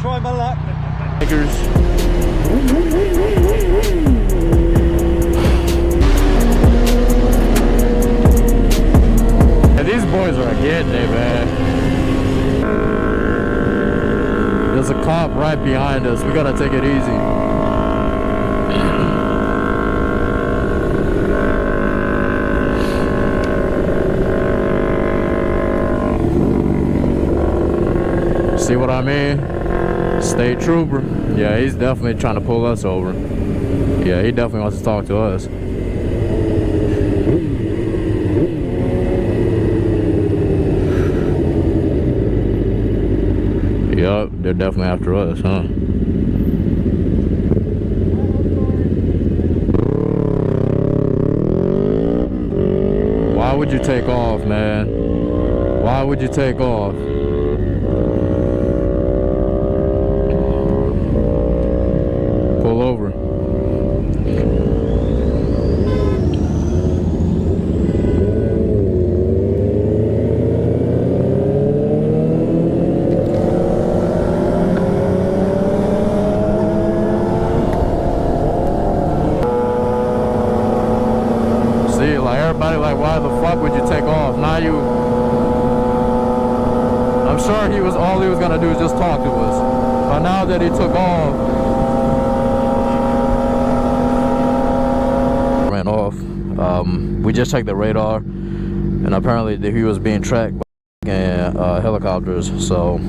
try my luck. BIKERS. Yeah, these boys are getting it, man. There's a cop right behind us. We gotta take it easy. See what I mean? State trooper. Yeah, he's definitely trying to pull us over. Yeah, he definitely wants to talk to us. Yup, they're definitely after us, huh? Why would you take off, man? Why would you take off? Pull over. See, like everybody like, why the fuck would you take off? Now you, I'm sure all he was gonna do is just talk to us. But now that he took off, ran off. We just checked the radar, and apparently he was being tracked by helicopters. So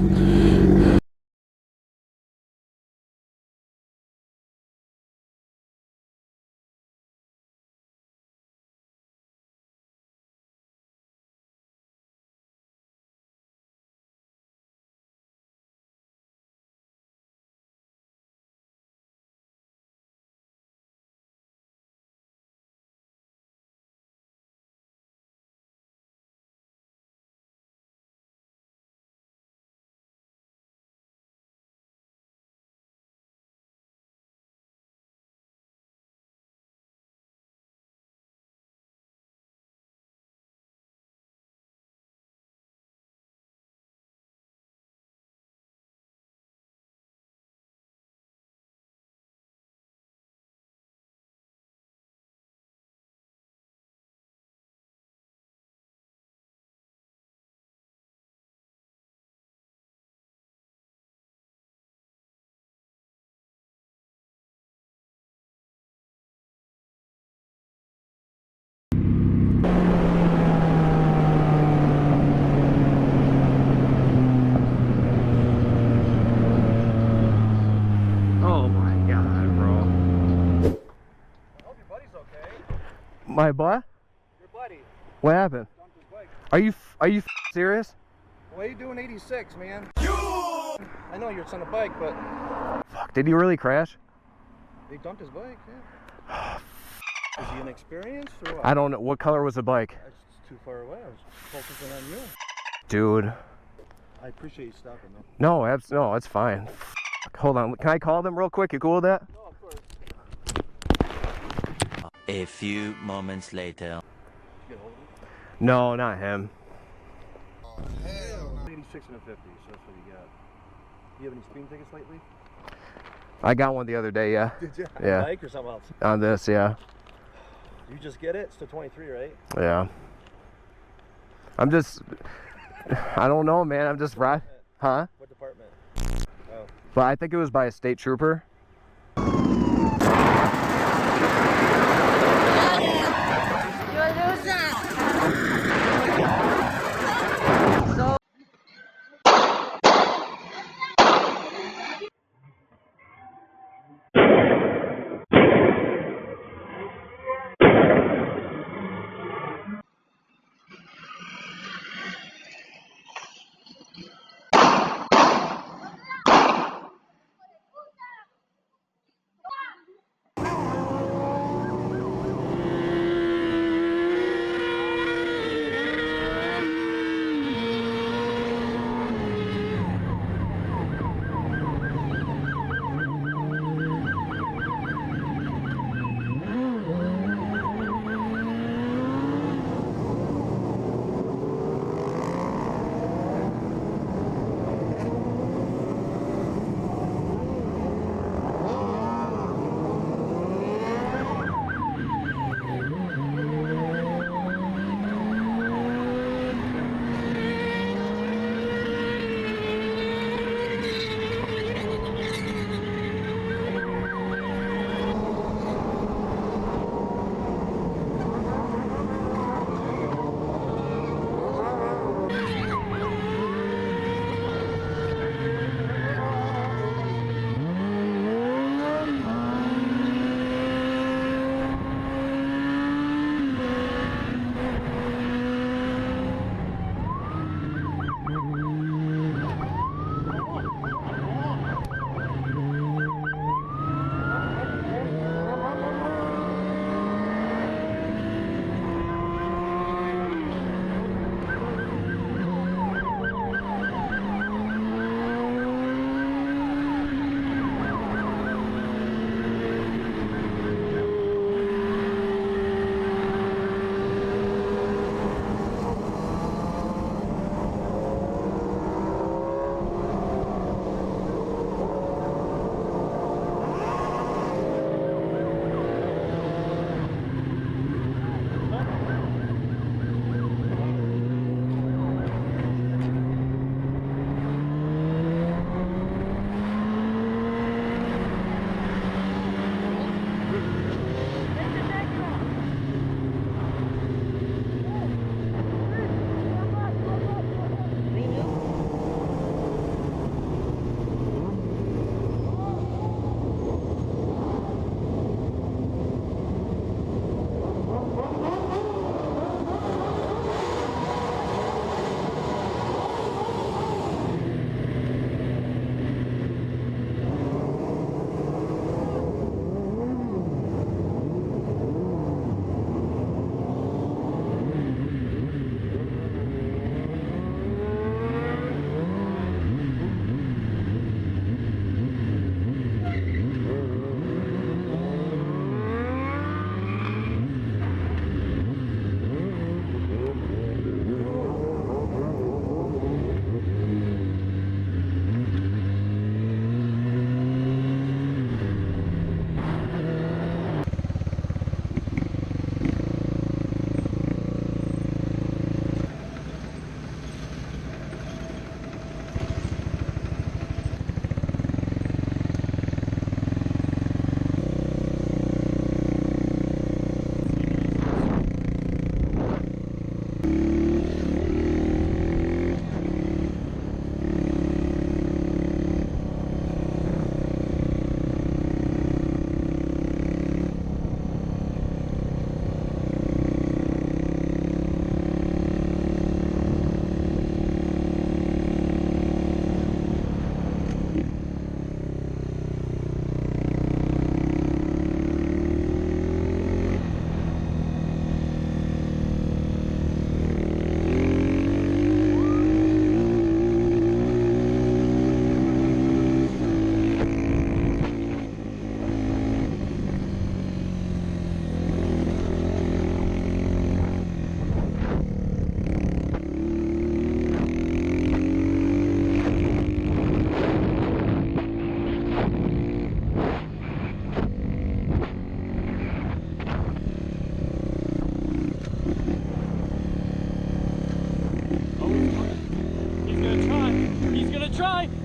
my butt? Your buddy. What happened? Dumped his bike. Are you serious? What are you doing 86, man? I know you're on a bike, but Fuck, did he really crash? they dumped his bike, yeah. Is he inexperienced or what? I don't know. What color was the bike? It's too far away. I was focusing on you. Dude. I appreciate you stopping though. No, no, it's fine. Hold on. Can I call them real quick? You cool with that? No, of course. A few moments later. Did you get hold of it? No, not him. Oh, hell. 86 and a 50, so that's what you got. You have any speeding tickets lately? I got one the other day, yeah. Did you? Yeah. Bike or something else? On this, yeah. You just get it? It's to 23, right? Yeah. I'm just, I don't know, man. I'm just right. Huh? What department? Oh. But I think it was by a state trooper.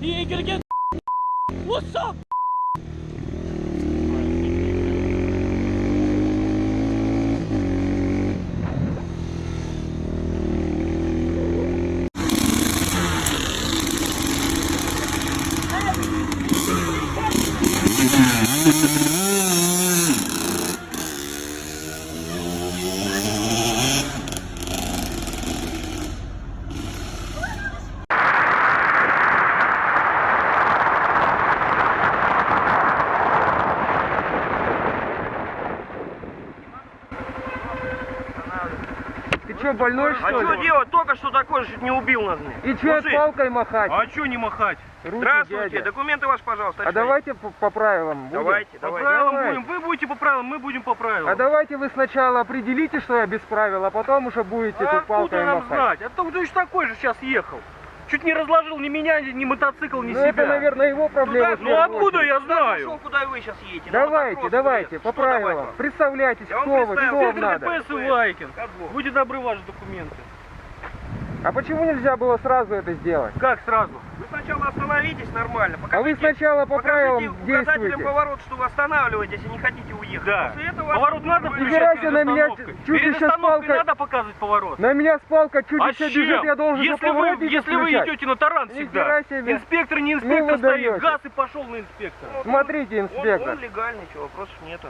He ain't gonna get. What's up? Ты что, больной что ли? А что делать? Только что такой чуть не убил нас. И что палкой махать? А что не махать? Руки, Здравствуйте, дядя. документы ваши, пожалуйста. А давайте по правилам будем? Давайте, По давайте. правилам Давай. будем. Вы будете по правилам, мы будем по правилам. А давайте вы сначала определите, что я без правил, а потом уже будете А тут палкой откуда нам махать. знать? А то точно такой же сейчас ехал. Чуть не разложил ни меня, ни мотоцикл, ни Ну себя. это, наверное, его проблема. Туда, Ну откуда я Шел, знаю? куда вы сейчас едете? На Давайте, мотокросс, давайте, блядь. по Что давать правилам. вам? Представляйтесь, Я вам кто вы, представил. что вам Фильтр надо. ДПС и Вайкин. Как Бог. Будьте добры, ваши документы. А почему нельзя было сразу это сделать? Как сразу? Вы сначала остановитесь нормально. А вы сначала по правилам указателем действуйте. поворота, что вы останавливаетесь и не хотите уехать. Да. После этого Поворот надо нормально. включать Нифига перед себе, на меня остановкой. чуть Перед еще с остановкой палкой- надо показывать поворот. На меня с палкой чуть А еще чем? бежит, я должен Если вы включать. идете на таран всегда, Нифига себе. инспектор не Ну инспектор вы стоит, даете. газ и пошел на инспектора. Смотрите, инспектор. Он легальный, чего, вопросов нету.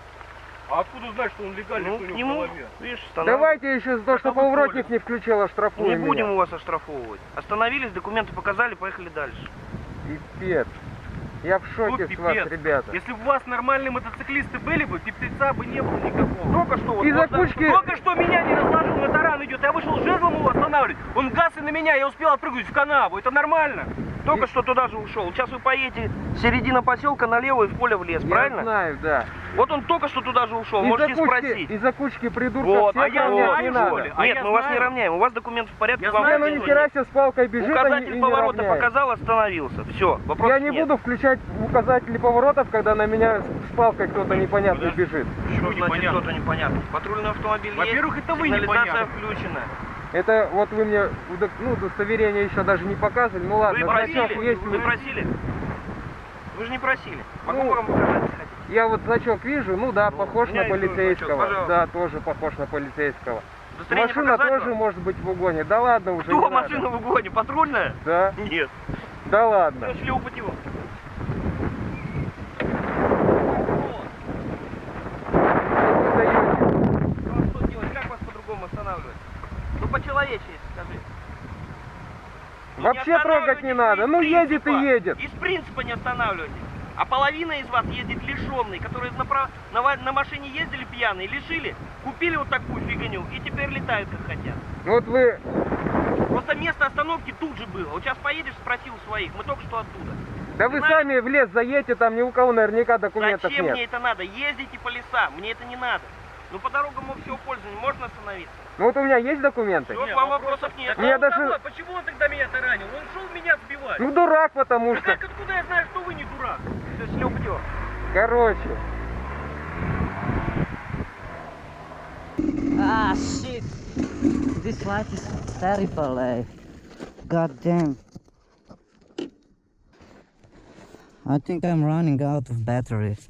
А откуда знать, что он легальный, Ну, что у к него в нему, голове? видишь, останавливаем. Давайте еще за то, что Это поворотник выходит. не включил, оштрафуем Не будем меня. у вас оштрафовывать. Остановились, документы показали, поехали дальше. Пипец. Я в Ну, шоке с вас, пипец. ребята. Если бы у вас нормальные мотоциклисты были бы, пипеца бы не было никакого. Только что вот Из-за можно- кучки... Только что меня не разложил, на таран идет, я вышел жезлом его останавливать, он газ и на меня, я успел отпрыгнуть в канаву, это нормально? Только что туда же ушел. Сейчас вы поедете середина поселка налево и в поле в лес, Я правильно? знаю, да. Вот он только что туда же ушел, Из-за можете кучки, спросить. из-за кучки придурков Вот, всех а я равнять знаю, не что надо. ли? А Нет, я мы вас не знаю. равняем, у вас документы в порядке. Я вам знаю, Ну ничего нихера нет. себе с палкой бежит, Указатель и не поворота равняет. показал, остановился. Все, вопросов Я не нет. буду включать указатели поворотов, когда на меня с палкой кто-то непонятный бежит. Что значит непонятно? что-то непонятно? Патрульный автомобиль есть, Во-первых, это вы сигнализация непонятно. включена. Это вот вы мне удостоверение еще даже не показывали. Ну ладно, Вы значок просили? есть. Вы просили? Вы же не просили. Могу Ну, вам показать, если хотите. Я вот значок вижу, ну да, Ну, похож у меня на есть тоже полицейского. значок, пожалуйста. Да, тоже похож на полицейского. Удостоверение Машина показать тоже вам? может быть в угоне. Да ладно уже. Кто не надо. машина в угоне? Патрульная? Да, Нет. да ладно. Все, шли у путевок. Вы даете. Ну, а что делать? Как вас по-другому останавливать? Ну, по-человечески скажи. Ну, Вообще не трогать не останавливайтесь надо. из Ну едет и принципа. едет. Из принципа не останавливайтесь. А половина из вас ездит лишенный, которые на машине ездили пьяные, лишили, купили вот такую фигню и теперь летают как хотят. Ну вот вы, Просто место остановки тут же было. Вот сейчас поедешь, спроси у своих, мы только что оттуда. да вы Знаете, сами в лес заедете, там ни у кого наверняка документов зачем мне нет. это надо? Ездите по лесам, мне это не надо. Ну по дорогам общего пользования можно остановиться? Ну вот у меня есть документы? Все, к вам вопросов нет. Мне даже- Почему он тогда меня таранил? Он шел меня сбивать. Ну дурак потому Да что. как, откуда я знаю, что вы не дурак? Все, шли у путевок. Короче. Ah shit! This light is terrible, God damn. I think I'm running out of batteries.